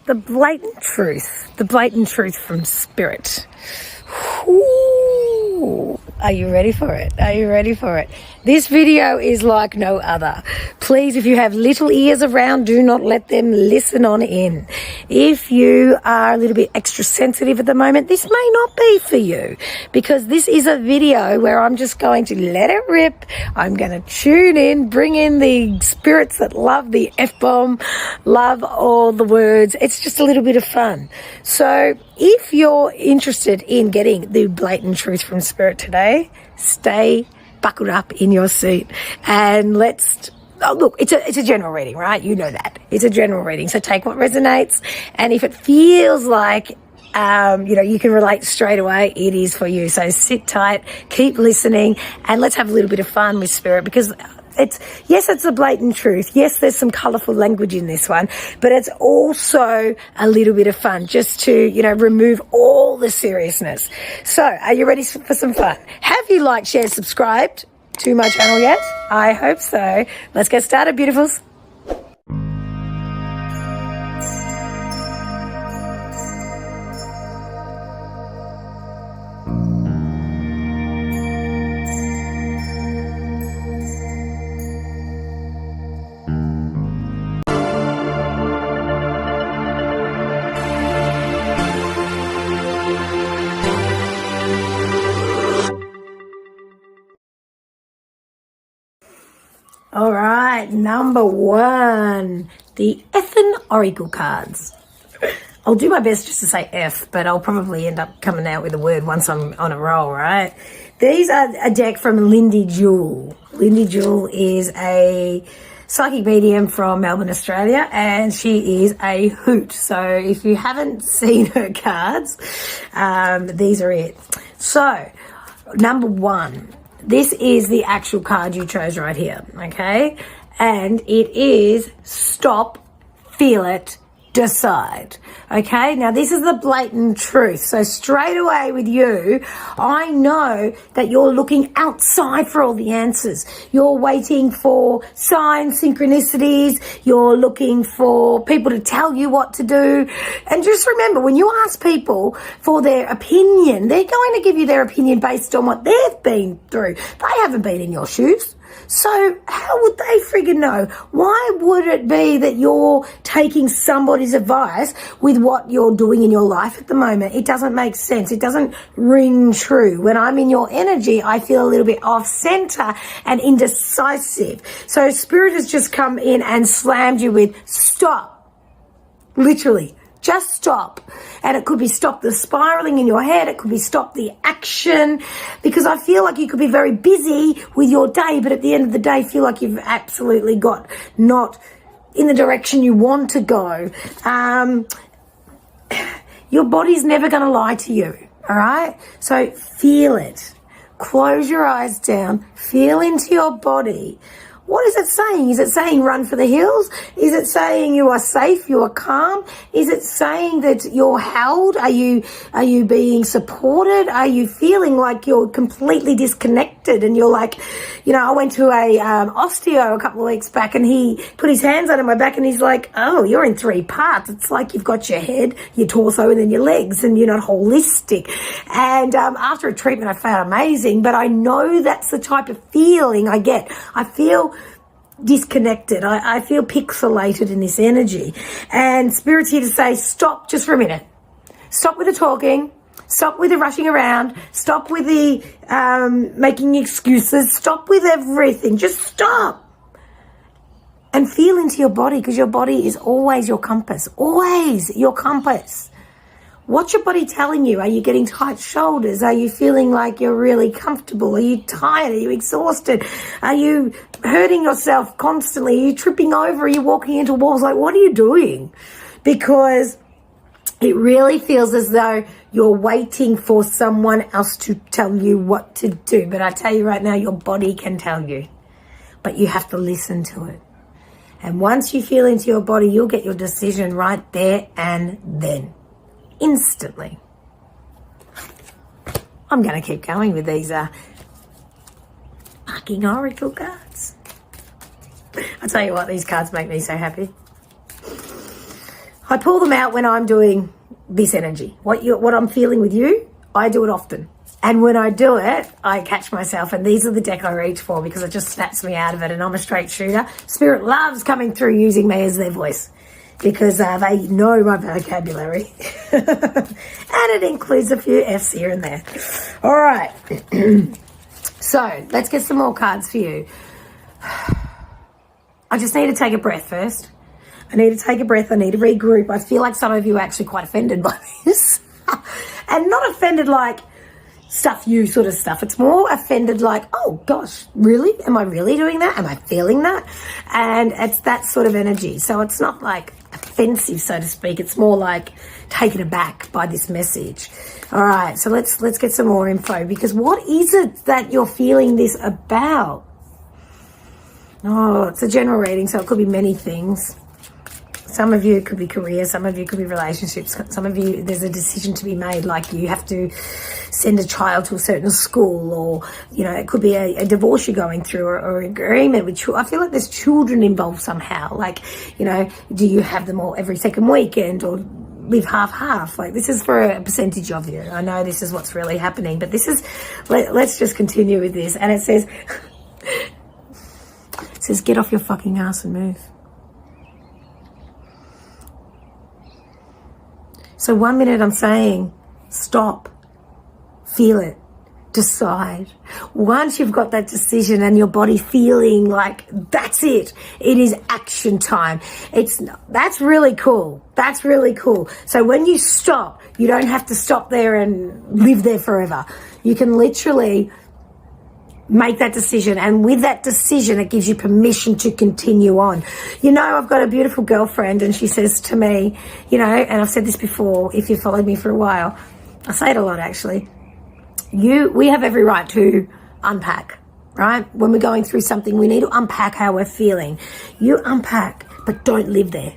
The blatant truth from spirit. Ooh, are you ready for it? Are you ready for it? This video is like no other. Please, if you have little ears around, do not let them listen on in. If you are a little bit extra sensitive at the moment, this may not be for you, because this is a video where I'm just going to let it rip. I'm going to tune in, bring in the spirits that love the F-bomb, love all the words. It's just a little bit of fun. So if you're interested in getting the blatant truth from spirit today, stay buckled up in your seat and let's look, it's a general reading, right? You know that. It's a general reading. So take what resonates, and if it feels like you can relate straight away, it is for you. So sit tight, keep listening, and let's have a little bit of fun with spirit, because it's a blatant truth. Yes, there's some colourful language in this one, but it's also a little bit of fun, just to, remove all the seriousness. So are you ready for some fun? Have you liked, shared, subscribed to my channel yet? I hope so. Let's get started, beautifuls. All right, number one, the effing Oracle cards. I'll do my best just to say F, but I'll probably end up coming out with a word once I'm on a roll, right? These are a deck from Lindy Jewell. Lindy Jewell is a psychic medium from Melbourne, Australia, and she is a hoot. So if you haven't seen her cards, these are it. So, number one. This is the actual card you chose right here, okay? And it is stop, feel it, decide, okay? Now, this is the blatant truth. So straight away with you, I know that you're looking outside for all the answers. You're waiting for signs, synchronicities. You're looking for people to tell you what to do. And just remember, when you ask people for their opinion, they're going to give you their opinion based on what they've been through. They haven't been in your shoes. So how would they friggin' know? Why would it be that you're taking somebody's advice with what you're doing in your life at the moment? It doesn't make sense. It doesn't ring true. When I'm in your energy, I feel a little bit off center and indecisive. So spirit has just come in and slammed you with stop. Literally. Just stop. And it could be stop the spiraling in your head. It could be stop the action, because I feel like you could be very busy with your day, but at the end of the day, feel like you've absolutely got not in the direction you want to go. Your body's never going to lie to you. All right. So feel it. Close your eyes down. Feel into your body. What is it saying? Is it saying run for the hills? Is it saying you are safe, you are calm? Is it saying that you're held? Are you being supported? Are you feeling like you're completely disconnected and you're like, I went to a osteo a couple of weeks back, and he put his hands under my back and he's like, oh, you're in three parts. It's like you've got your head, your torso, and then your legs, and you're not holistic. And after a treatment, I felt amazing, but I know that's the type of feeling I get. I feel disconnected. I feel pixelated in this energy. And Spirit's here to say, stop just for a minute. Stop with the talking. Stop with the rushing around. Stop with the making excuses. Stop with everything. Just stop. And feel into your body, because your body is always your compass. Always your compass. What's your body telling you? Are you getting tight shoulders? Are you feeling like you're really comfortable? Are you tired? Are you exhausted? Are you hurting yourself constantly? Are you tripping over? Are you walking into walls? Like, what are you doing? Because it really feels as though you're waiting for someone else to tell you what to do. But I tell you right now, your body can tell you. But you have to listen to it. And once you feel into your body, you'll get your decision right there and then. Instantly. I'm going to keep going with these fucking oracle cards. I tell you what, these cards make me so happy. I pull them out when I'm doing this energy. What I'm feeling with you, I do it often. And when I do it, I catch myself, and these are the deck I reach for because it just snaps me out of it, and I'm a straight shooter. Spirit loves coming through using me as their voice because they know my vocabulary. And it includes a few F's here and there. All right. So let's get some more cards for you. I just need to take a breath first. I need to take a breath. I need to regroup. I feel like some of you are actually quite offended by this. And not offended like stuff you sort of stuff. It's more offended like, oh gosh, really? Am I really doing that? Am I feeling that? And it's that sort of energy. So it's not like offensive, so to speak. It's more like taken aback by this message. All right, so let's get some more info, because what is it that you're feeling this about? Oh, it's a general reading, so it could be many things. Some of you, it could be career, some of you could be relationships, some of you, there's a decision to be made, like you have to send a child to a certain school, or, you know, it could be a divorce you're going through, or agreement with children. I feel like there's children involved somehow, like, you know, do you have them all every second weekend, or live half-half? Like, this is for a percentage of you. I know this is what's really happening, but this is, let's just continue with this. And it says, get off your fucking ass and move. So 1 minute I'm saying, stop, feel it, decide. Once you've got that decision and your body feeling like that's it is action time. That's really cool. That's really cool. So when you stop, you don't have to stop there and live there forever. You can literally make that decision, and with that decision it gives you permission to continue on. You know, I've got a beautiful girlfriend, and she says to me, you know, and I've said this before if you followed me for a while, I say it a lot actually, we have every right to unpack, right? When we're going through something, we need to unpack how we're feeling. You unpack, but don't live there.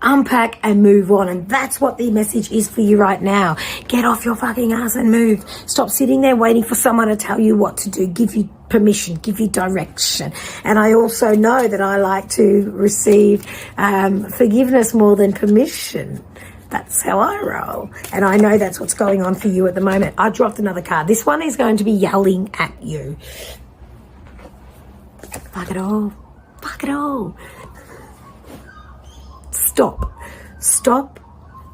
Unpack and move on. And that's what the message is for you right now. Get off your fucking ass and move. Stop sitting there waiting for someone to tell you what to do, give you permission, give you direction. And I also know that I like to receive forgiveness more than permission. That's how I roll. And I know that's what's going on for you at the moment. I dropped another card. This one is going to be yelling at you. Fuck it all. Fuck it all. Stop,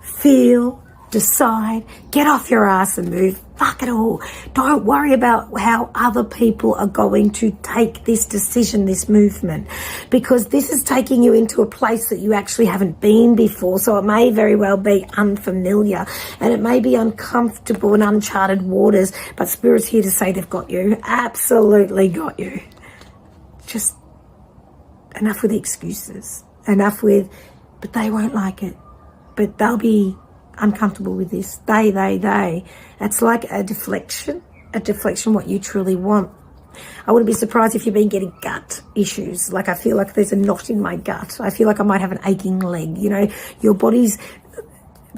feel, decide, get off your ass and move. Fuck it all. Don't worry about how other people are going to take this decision, this movement, because this is taking you into a place that you actually haven't been before. So it may very well be unfamiliar, and it may be uncomfortable and uncharted waters, but Spirit's here to say they've got you. Absolutely got you. Just enough with the excuses. Enough with, but they won't like it. But they'll be uncomfortable with this. They. It's like a deflection what you truly want. I wouldn't be surprised if you've been getting gut issues. Like, I feel like there's a knot in my gut. I feel like I might have an aching leg. You know, your body's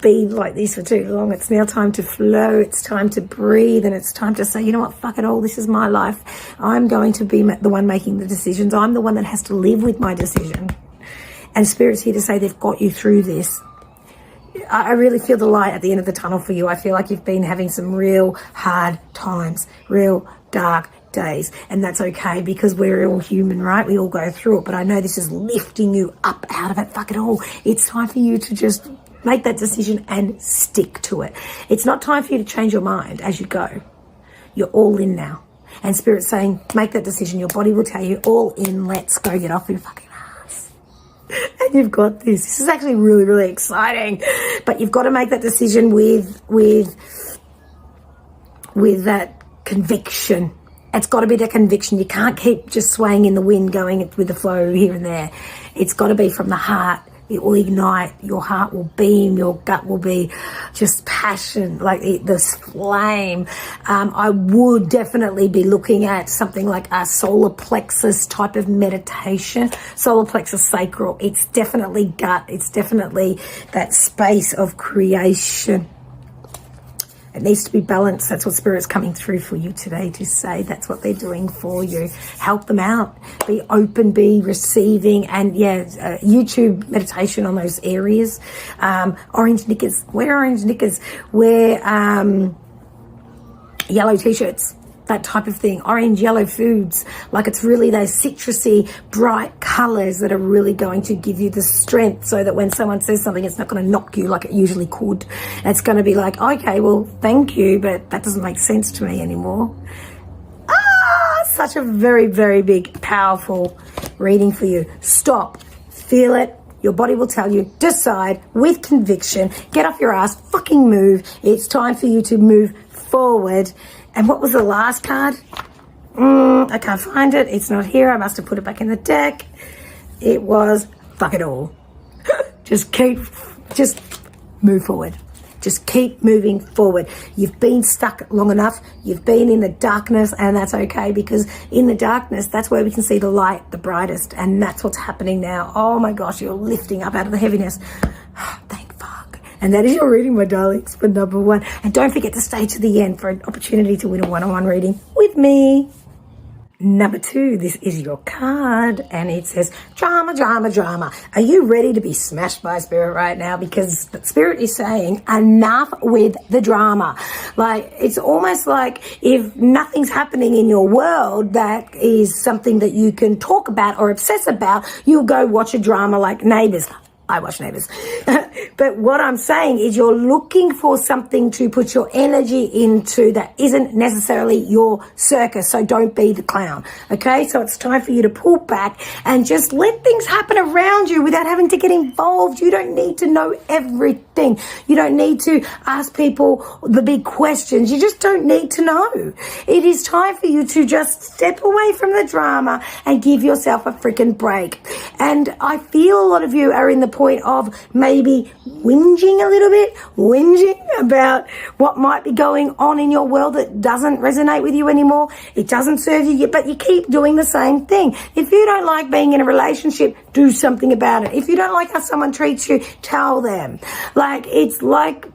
been like this for too long. It's now time to flow. It's time to breathe, and it's time to say, you know what, fuck it all. This is my life. I'm going to be the one making the decisions. I'm the one that has to live with my decision. And Spirit's here to say they've got you through this. I really feel the light at the end of the tunnel for you. I feel like you've been having some real hard times, real dark days. And that's okay, because we're all human, right? We all go through it. But I know this is lifting you up out of it. Fuck it all. It's time for you to just make that decision and stick to it. It's not time for you to change your mind as you go. You're all in now. And Spirit's saying, make that decision. Your body will tell you, all in, let's go, get off your fucking ass. And you've got this. This is actually really, really exciting. But you've got to make that decision with that conviction. It's got to be that conviction. You can't keep just swaying in the wind, going with the flow here and there. It's got to be from the heart. It will ignite. Your heart will beam. Your gut will be just passion, like this flame. I would definitely be looking at something like a solar plexus type of meditation. Solar plexus sacral. It's definitely gut. It's definitely that space of creation. It needs to be balanced. That's what Spirit's coming through for you today to say. That's what they're doing for you. Help them out. Be open, be receiving, and YouTube meditation on those areas. Orange knickers. Wear orange knickers. Wear yellow t-shirts. That type of thing. Orange, yellow foods. Like it's really those citrusy, bright colours that are really going to give you the strength so that when someone says something, it's not going to knock you like it usually could. It's going to be like, okay, well, thank you, but that doesn't make sense to me anymore. Such a very, very big, powerful reading for you. Stop. Feel it. Your body will tell you. Decide with conviction. Get off your ass. Fucking move. It's time for you to move forward. And what was the last card? I can't find it. It's not here. I must have put it back in the deck. It was fuck it all. Just move forward. Just keep moving forward. You've been stuck long enough. You've been in the darkness, and that's okay, because in the darkness, that's where we can see the light the brightest, and that's what's happening now. Oh my gosh, you're lifting up out of the heaviness. Thank fuck. And that is your reading, my darlings, for number 1. And don't forget to stay to the end for an opportunity to win a one-on-one reading with me. Number 2, this is your card, and it says, drama, drama, drama. Are you ready to be smashed by Spirit right now? Because Spirit is saying, enough with the drama. Like, it's almost like if nothing's happening in your world that is something that you can talk about or obsess about, you'll go watch a drama like Neighbours. I watch Neighbours. But what I'm saying is you're looking for something to put your energy into that isn't necessarily your circus, so don't be the clown, okay? So it's time for you to pull back and just let things happen around you without having to get involved. You don't need to know everything. You don't need to ask people the big questions. You just don't need to know. It is time for you to just step away from the drama and give yourself a freaking break. And I feel a lot of you are in the point of maybe whinging a little bit, whinging about what might be going on in your world that doesn't resonate with you anymore. It doesn't serve you, but you keep doing the same thing. If you don't like being in a relationship, do something about it. If you don't like how someone treats you, tell them. Like, it's like,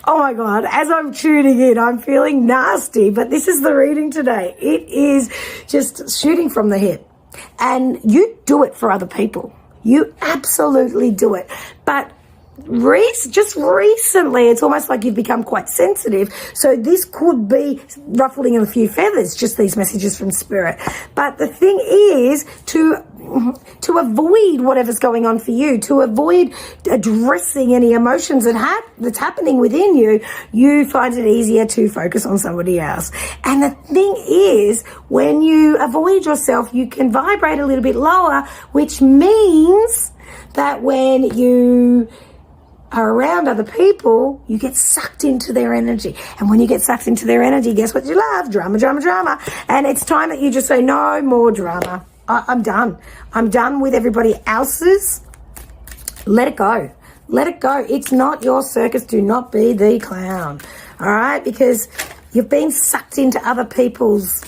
oh my God, as I'm tuning in, I'm feeling nasty, but this is the reading today. It is just shooting from the hip. And you do it for other people. You absolutely do it. But just recently, it's almost like you've become quite sensitive. So this could be ruffling a few feathers, just these messages from Spirit. But the thing is to avoid whatever's going on for you, to avoid addressing any emotions that's happening within you, you find it easier to focus on somebody else. And the thing is, when you avoid yourself, you can vibrate a little bit lower, which means that when you are around other people, you get sucked into their energy. And when you get sucked into their energy, guess what you love? Drama, drama, drama. And it's time that you just say, no more drama. I'm done. I'm done with everybody else's. Let it go. Let it go. It's not your circus. Do not be the clown. All right? Because you've been sucked into other people's...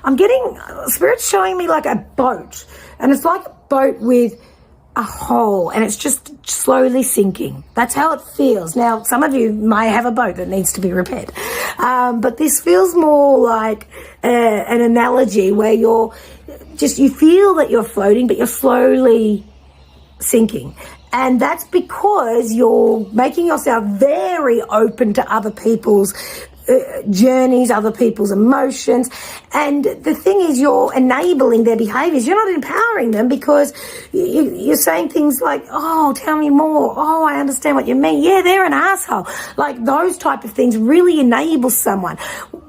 I'm getting... Spirit's showing me like a boat. And it's like a boat with a hole, and it's just slowly sinking. That's how it feels. Now, some of you may have a boat that needs to be repaired. But this feels more like an analogy where you feel that you're floating, but you're slowly sinking. And that's because you're making yourself very open to other people's journeys, other people's emotions. And the thing is, you're enabling their behaviors. You're not empowering them, because you're saying things like, oh, tell me more. Oh, I understand what you mean. Yeah, they're an asshole. Like, those type of things really enable someone.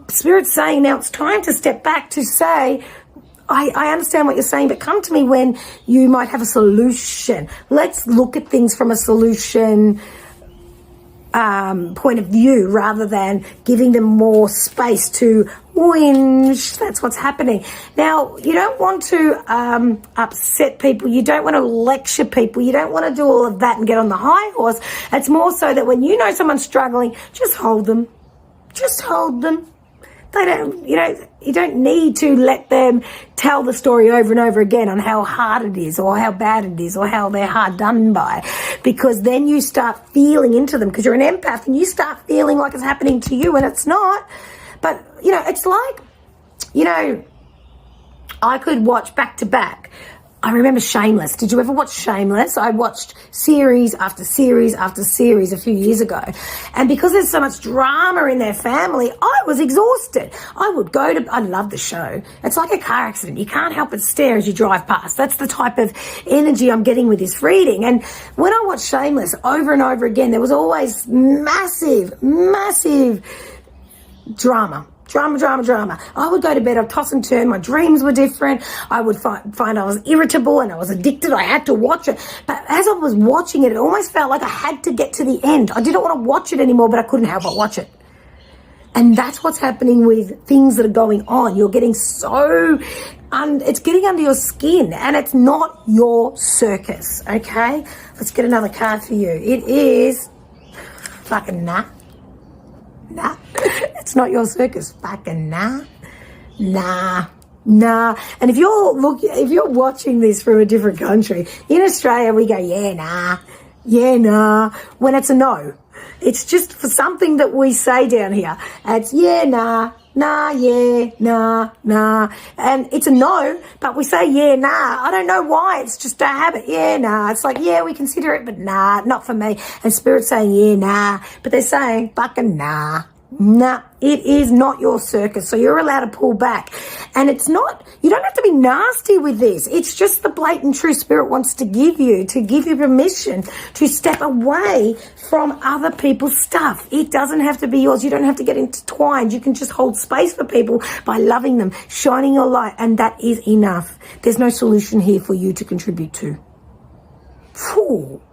Spirit's saying now it's time to step back to say, I understand what you're saying, but come to me when you might have a solution. Let's look at things from a solution point of view, rather than giving them more space to whinge. That's what's happening. Now, you don't want to upset people. You don't want to lecture people. You don't want to do all of that and get on the high horse. It's more so that when you know someone's struggling, just hold them. Just hold them. They don't, you don't need to let them tell the story over and over again on how hard it is or how bad it is or how they're hard done by, because then you start feeling into them because you're an empath and you start feeling like it's happening to you and it's not. But, it's like, I could watch back to back. I remember Shameless. Did you ever watch Shameless? I watched series after series after series a few years ago. And because there's so much drama in their family, I was exhausted. I love the show. It's like a car accident. You can't help but stare as you drive past. That's the type of energy I'm getting with this reading. And when I watched Shameless over and over again, there was always massive drama. I would go to bed, I'd toss and turn, my dreams were different, I would find I was irritable and I was addicted, I had to watch it. But as I was watching it, it almost felt like I had to get to the end. I didn't want to watch it anymore, but I couldn't help but watch it. And that's what's happening with things that are going on. You're getting it's getting under your skin and it's not your circus, okay? Let's get another card for you. It is fucking nah. It's not your circus. Fucking nah. And if you're watching this from a different country, in Australia we go, yeah, nah, when it's a no. It's just for something that we say down here. It's yeah, nah, yeah, nah. And it's a no, but we say yeah, nah. I don't know why. It's just a habit. Yeah, nah. It's like, yeah, we consider it, but nah, not for me. And Spirit's saying yeah, nah. But they're saying fucking nah. Nah, it is not your circus, so you're allowed to pull back. And it's not, you don't have to be nasty with this. It's just the blatant truth Spirit wants to give you permission to step away from other people's stuff. It doesn't have to be yours. You don't have to get intertwined. You can just hold space for people by loving them, shining your light, and that is enough. There's no solution here for you to contribute to. Phew.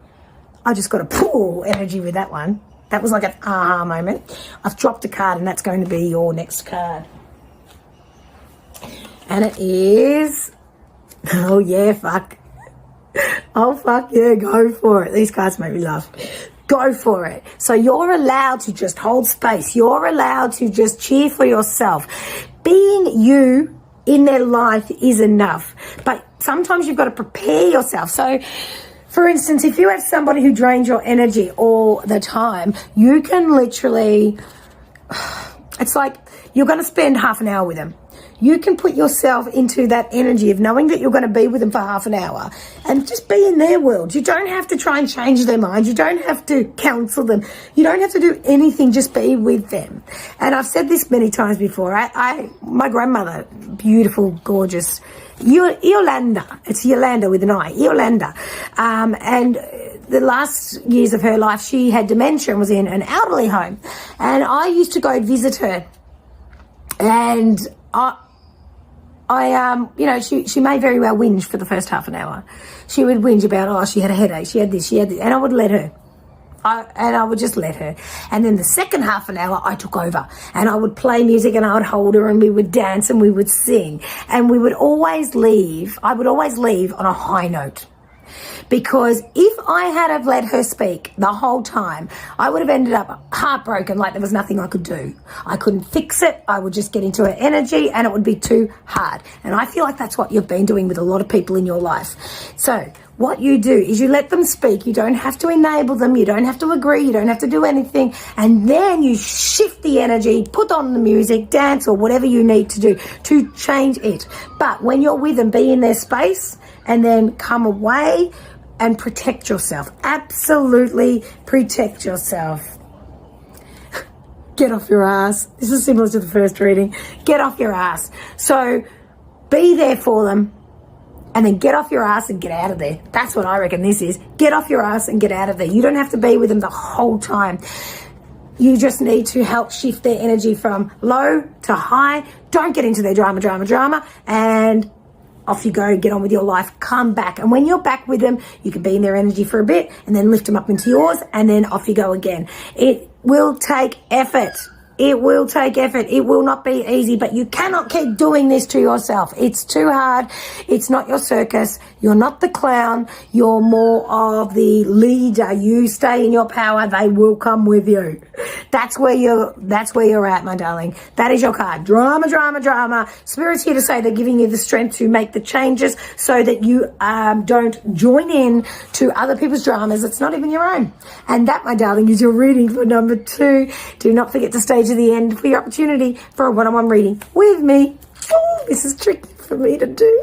I just got a pull energy with that one. That was like an aha moment. I've dropped a card and that's going to be your next card. And it is, oh yeah, fuck. Oh fuck yeah, go for it. These cards make me laugh. Go for it. So you're allowed to just hold space. You're allowed to just cheer for yourself. Being you in their life is enough. But sometimes you've got to prepare yourself. So, for instance, if you have somebody who drains your energy all the time, you can literally, it's like you're going to spend half an hour with them. You can put yourself into that energy of knowing that you're going to be with them for half an hour and just be in their world. You don't have to try and change their mind. You don't have to counsel them. You don't have to do anything. Just be with them. And I've said this many times before. My grandmother, beautiful, gorgeous, Yolanda. It's Yolanda with an I. Yolanda. And the last years of her life, she had dementia and was in an elderly home. And I used to go visit her. And she may very well whinge for the first half an hour. She would whinge about, she had a headache, she had this, and I would let her. I would just let her. And then the second half an hour, I took over. And I would play music and I would hold her and we would dance and we would sing. And I would always leave on a high note. Because if I had have let her speak the whole time, I would have ended up heartbroken, like there was nothing I could do. I couldn't fix it. I would just get into her energy and it would be too hard. And I feel like that's what you've been doing with a lot of people in your life. So what you do is you let them speak. You don't have to enable them. You don't have to agree. You don't have to do anything. And then you shift the energy, put on the music, dance, or whatever you need to do to change it. But when you're with them, be in their space and then come away and protect yourself. Absolutely protect yourself. Get off your ass. This is similar to the first reading. Get off your ass. So be there for them and then get off your ass and get out of there. That's what I reckon this is. Get off your ass and get out of there. You don't have to be with them the whole time. You just need to help shift their energy from low to high. Don't get into their drama, and off you go, get on with your life, come back. And when you're back with them, you can be in their energy for a bit and then lift them up into yours and then off you go again. It will take effort. It will take effort. It will not be easy, but you cannot keep doing this to yourself. It's too hard. It's not your circus. You're not the clown. You're more of the leader. You stay in your power. They will come with you. That's where you're at, my darling. That is your card. Drama, drama, drama. Spirit's here to say they're giving you the strength to make the changes so that you don't join in to other people's dramas. It's not even your own. And that, my darling, is your reading for number 2. Do not forget to stay to the end for your opportunity for a one-on-one reading with me. Oh, this is tricky for me to do.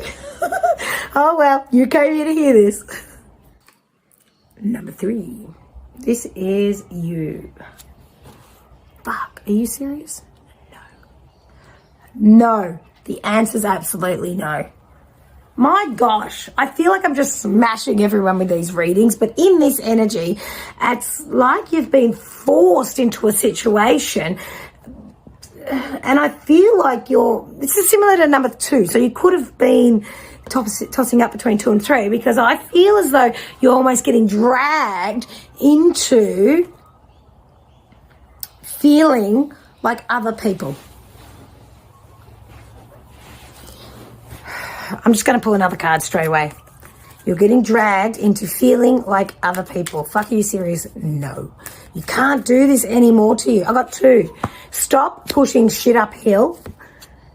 Oh, well, you came here to hear this. Number 3. This is you. Fuck, are you serious? No. No. The answer's absolutely no. My gosh, I feel like I'm just smashing everyone with these readings, but in this energy, it's like you've been forced into a situation, and I feel like this is similar to number 2, so you could have been tossing up between 2 and 3, because I feel as though you're almost getting dragged into feeling like other people. I'm just going to pull another card straight away. You're getting dragged into feeling like other people. Fuck, are you serious? No. You can't do this anymore to you. I got 2. Stop pushing shit uphill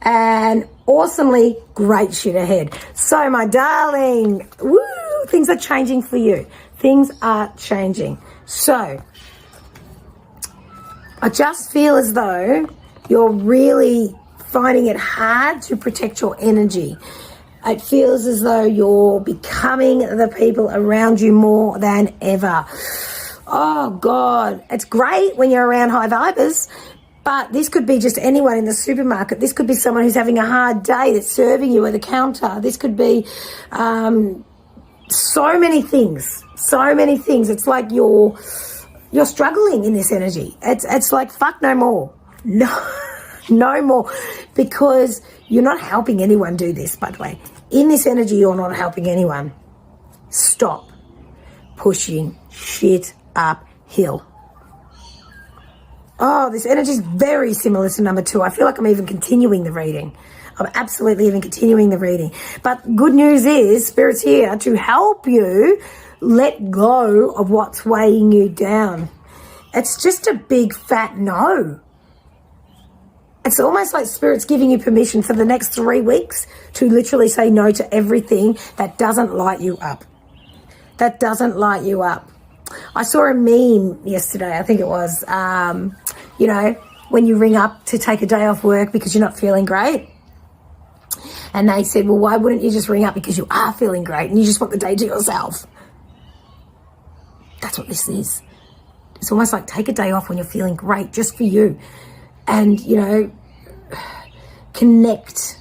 and awesomely great shit ahead. So, my darling, woo, things are changing for you. Things are changing. So, I just feel as though you're really finding it hard to protect your energy. It feels as though you're becoming the people around you more than ever. Oh, God. It's great when you're around high vibers, but this could be just anyone in the supermarket. This could be someone who's having a hard day that's serving you at the counter. This could be so many things. So many things. It's like you're struggling in this energy. It's like, fuck no more. No more, because you're not helping anyone do this, by the way. In this energy, you're not helping anyone. Stop pushing shit uphill. Oh, this energy is very similar to number 2. I feel like I'm even continuing the reading. I'm absolutely even continuing the reading. But good news is, Spirit's here to help you let go of what's weighing you down. It's just a big fat no. It's almost like Spirit's giving you permission for the next 3 weeks to literally say no to everything that doesn't light you up. That doesn't light you up. I saw a meme yesterday, I think it was, when you ring up to take a day off work because you're not feeling great. And they said, well, why wouldn't you just ring up because you are feeling great and you just want the day to yourself? That's what this is. It's almost like take a day off when you're feeling great just for you. And, connect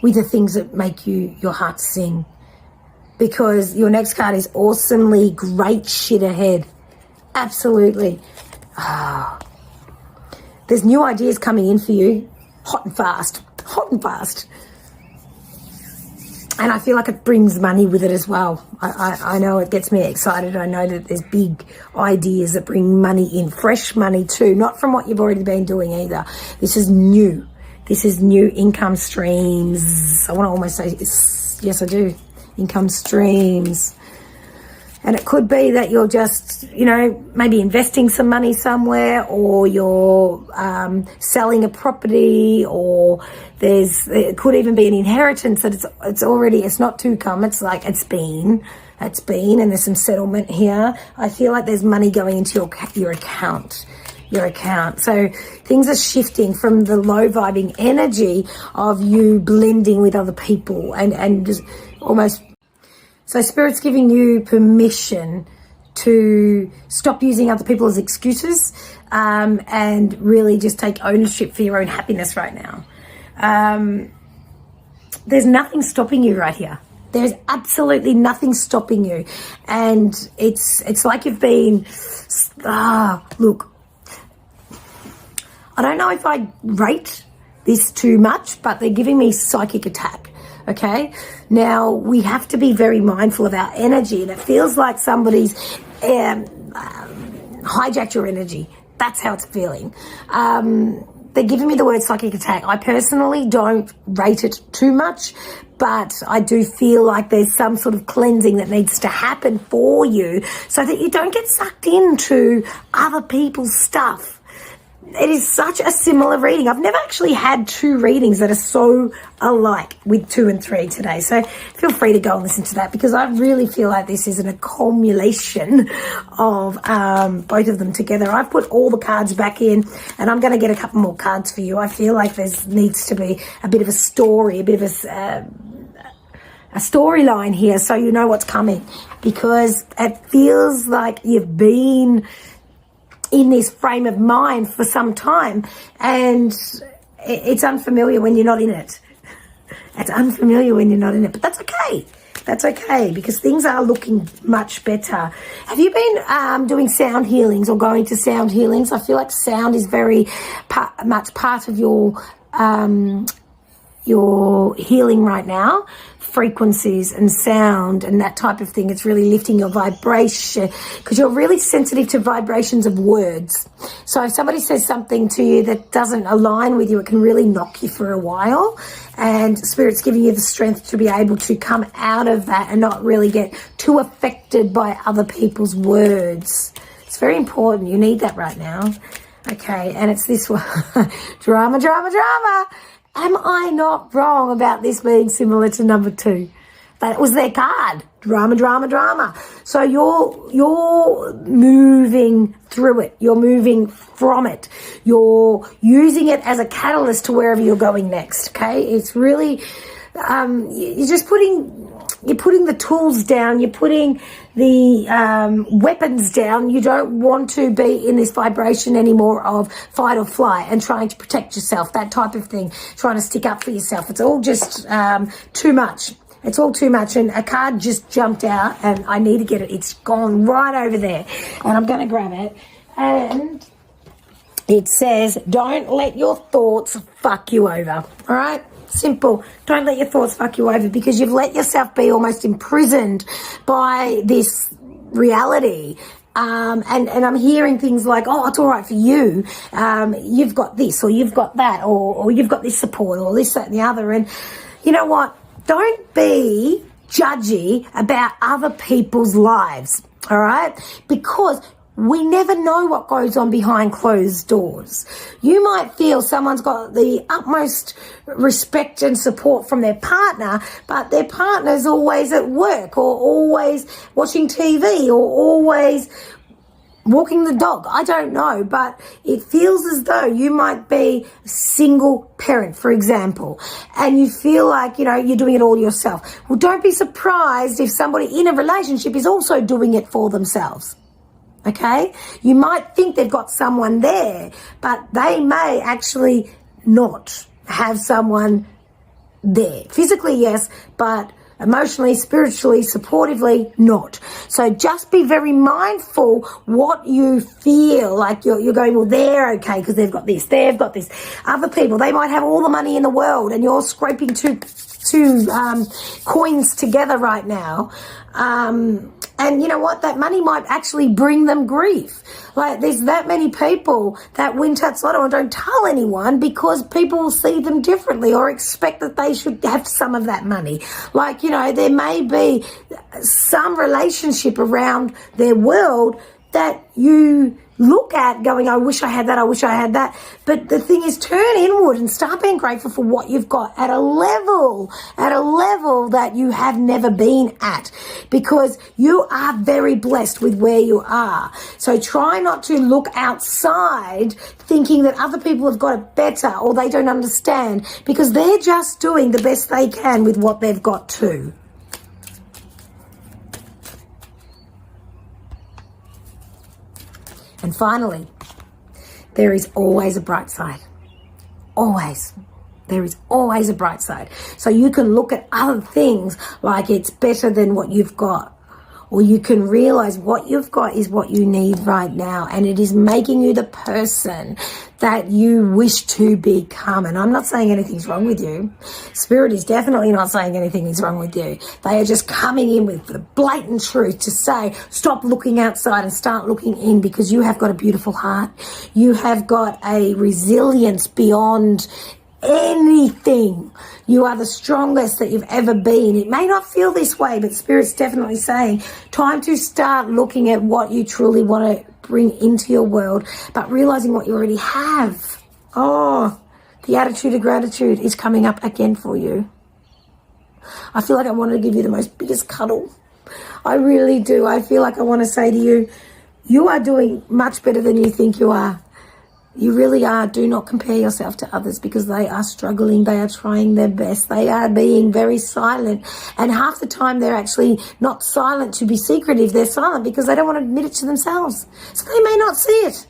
with the things that make your heart sing. Because your next card is awesomely great shit ahead. Absolutely. There's new ideas coming in for you. Hot and fast. Hot and fast. And I feel like it brings money with it as well. I know it gets me excited. I know that there's big ideas that bring money in. Fresh money too. Not from what you've already been doing either. This is new. This is new income streams. I want to almost say, yes, I do. Income streams. And it could be that you're just, maybe investing some money somewhere, or you're selling a property, or it could even be an inheritance that it's not to come. It's like it's been, and there's some settlement here. I feel like there's money going into your account. So things are shifting from the low vibing energy of you blending with other people and just almost. So Spirit's giving you permission to stop using other people as excuses and really just take ownership for your own happiness right now. There's nothing stopping you right here. There's absolutely nothing stopping you. And it's like you've been, look, I don't know if I rate this too much, but they're giving me psychic attack. Okay, now we have to be very mindful of our energy, and it feels like somebody's hijacked your energy. That's how it's feeling. They're giving me the word psychic attack. I personally don't rate it too much, but I do feel like there's some sort of cleansing that needs to happen for you so that you don't get sucked into other people's stuff. It is such a similar reading. I've never actually had two readings that are so alike with 2 and 3 today. So feel free to go and listen to that, because I really feel like this is an accumulation of both of them together. I've put all the cards back in, and I'm going to get a couple more cards for you. I feel like there needs to be a bit of a story, a bit of a storyline here, so you know what's coming, because it feels like you've been in this frame of mind for some time, and it's unfamiliar when you're not in it. It's unfamiliar when you're not in it, but that's okay. That's okay, because things are looking much better. Have you been doing sound healings or going to sound healings? I feel like sound is very much part of your healing right now. Frequencies and sound and that type of thing. It's really lifting your vibration, because you're really sensitive to vibrations of words. So if somebody says something to you that doesn't align with you, it can really knock you for a while, and Spirit's giving you the strength to be able to come out of that and not really get too affected by other people's words. It's very important. You need that right now. Okay, and it's this one. Drama, drama, drama. Am I not wrong about this being similar to number 2? That was their card. Drama, drama, drama. So you're moving through it. You're moving from it. You're using it as a catalyst to wherever you're going next. Okay? It's really, you're just putting the tools down. You're putting the weapons down. You don't want to be in this vibration anymore of fight or flight and trying to protect yourself, that type of thing, trying to stick up for yourself. It's all just too much. It's all too much. And a card just jumped out, and I need to get it. It's gone right over there, and I'm going to grab it. And it says, don't let your thoughts fuck you over. All right? Simple. Don't let your thoughts fuck you over, because you've let yourself be almost imprisoned by this reality. And I'm hearing things like, oh, it's all right for you. You've got this, or you've got that, or you've got this support, or this, that, and the other. And you know what? Don't be judgy about other people's lives, all right? Because we never know what goes on behind closed doors. You might feel someone's got the utmost respect and support from their partner, but their partner's always at work, or always watching TV, or always walking the dog. I don't know, but it feels as though you might be a single parent, for example, and you feel like, you know, you're doing it all yourself. Well, don't be surprised if somebody in a relationship is also doing it for themselves. Okay? You might think they've got someone there, but they may actually not have someone there. Physically, yes, but emotionally, spiritually, supportively, not. So just be very mindful what you feel like you're going, well, they're okay because they've got this, they've got this. Other people, they might have all the money in the world, and you're scraping two coins together right now. And you know what? That money might actually bring them grief. Like, there's that many people that win Tatslotto and don't tell anyone because people will see them differently or expect that they should have some of that money. Like, you know, there may be some relationship around their world that you look at going, I wish I had that, I wish I had that. But the thing is, turn inward and start being grateful for what you've got at a level that you have never been at, because you are very blessed with where you are. So try not to look outside thinking that other people have got it better or they don't understand, because they're just doing the best they can with what they've got too. And finally, there is always a bright side. Always. There is always a bright side. So you can look at other things like it's better than what you've got. or you can realize what you've got is what you need right now, and it is making you the person that you wish to become. And I'm not saying anything's wrong with you. Spirit is definitely not saying anything is wrong with you. They are just coming in with the blatant truth to say, stop looking outside and start looking in, because you have got a beautiful heart. You have got a resilience beyond anything. You are the strongest that you've ever been. It may not feel this way, but Spirit's definitely saying time to start looking at what you truly want to bring into your world, but realizing what you already have. Oh, the attitude of gratitude is coming up again for you. I feel like I want to give you the most biggest cuddle. I really do. I feel like I want to say to you, you are doing much better than you think you are. You really are. Do not compare yourself to others, because they are struggling. They are trying their best. They are being very silent. And half the time they're actually not silent to be secretive. They're silent because they don't want to admit it to themselves. So they may not see it.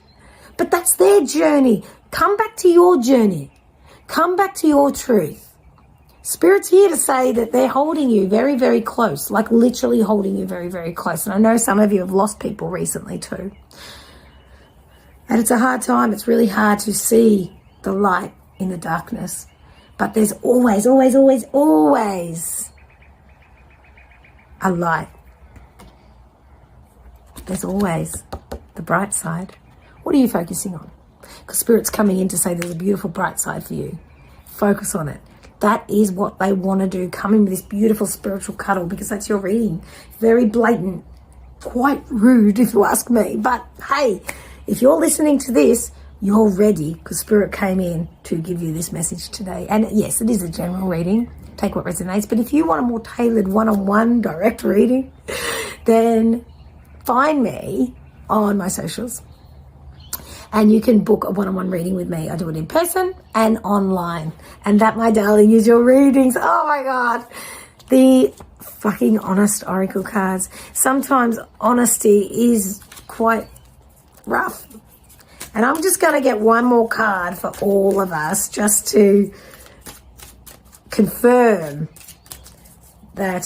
But that's their journey. Come back to your journey. Come back to your truth. Spirit's here to say that they're holding you very, very close. Like literally holding you very, very close. And I know some of you have lost people recently too. And it's a hard time. It's really hard to see the light in the darkness. But there's always, always, always, always a light. There's always the bright side. What are you focusing on? Because Spirit's coming in to say there's a beautiful bright side for you. Focus on it. That is what they want to do. Come in with this beautiful spiritual cuddle, because that's your reading. Very blatant, quite rude if you ask me. But hey, if you're listening to this, you're ready, because Spirit came in to give you this message today. And yes, it is a general reading. Take what resonates. But if you want a more tailored one-on-one direct reading, then find me on my socials. And you can book a one-on-one reading with me. I do it in person and online. And that, my darling, is your readings. Oh, my God. The fucking honest oracle cards. Sometimes honesty is quite rough. And I'm just going to get one more card for all of us, just to confirm that,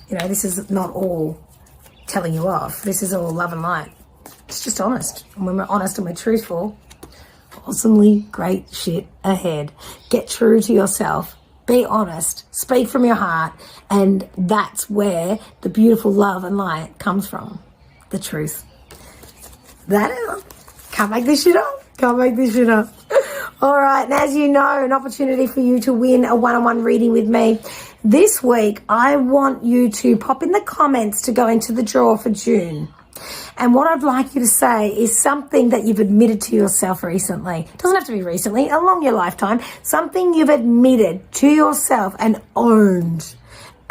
this is not all telling you off. This is all love and light. It's just honest. And when we're honest and we're truthful, awesomely great shit ahead. Get true to yourself. Be honest. Speak from your heart. And that's where the beautiful love and light comes from. The truth. That is, can't make this shit up. Can't make this shit up. All right. And as you know, an opportunity for you to win a one-on-one reading with me. This week, I want you to pop in the comments to go into the draw for June. And what I'd like you to say is something that you've admitted to yourself recently. It doesn't have to be recently, along your lifetime. Something you've admitted to yourself and owned.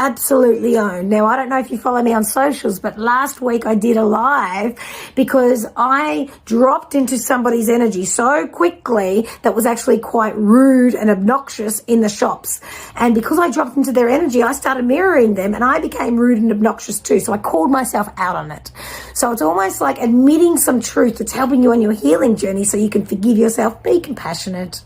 Absolutely owned. Now, I don't know if you follow me on socials, but last week I did a live because I dropped into somebody's energy so quickly that was actually quite rude and obnoxious in the shops. And because I dropped into their energy, I started mirroring them and I became rude and obnoxious too. So I called myself out on it. So it's almost like admitting some truth that's helping you on your healing journey so you can forgive yourself, be compassionate,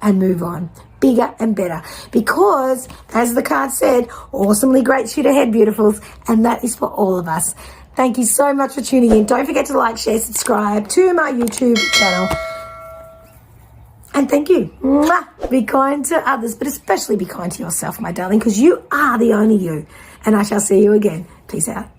and move on. Bigger and better, because as the card said, awesomely great shit ahead, beautifuls, and that is for all of us. Thank you so much for tuning in. Don't forget to like, share, subscribe to my YouTube channel, and thank you. Mwah. Be kind to others, but especially be kind to yourself, my darling, because you are the only you. And I shall see you again. Peace out.